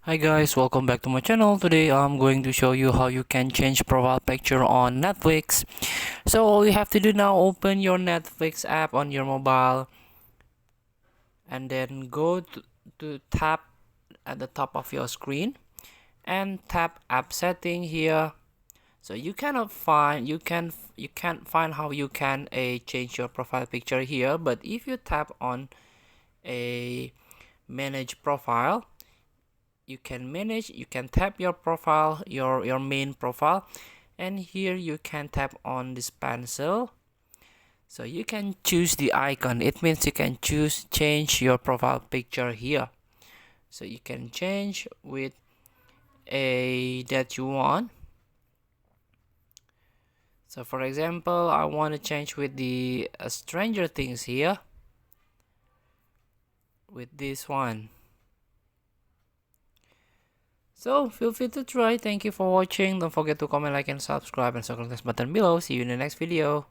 Hi guys, welcome back to my channel. Today I'm going to show you how you can change profile picture on Netflix. So all you have to do now, open your Netflix app on your mobile and then go to tap at the top of your screen and tap app setting here. So you cannot find you can't find how you can change your profile picture here, but if you tap on a manage profile, you can tap your profile, your main profile, and here you can tap on this pencil. So you can choose the icon. It means you can change your profile picture here. So you can change with a that you want. So for example, I want to change with the Stranger Things here, with this one. So feel free to try. Thank you for watching. Don't forget to comment, like, and subscribe, and circle the button below. See you in the next video.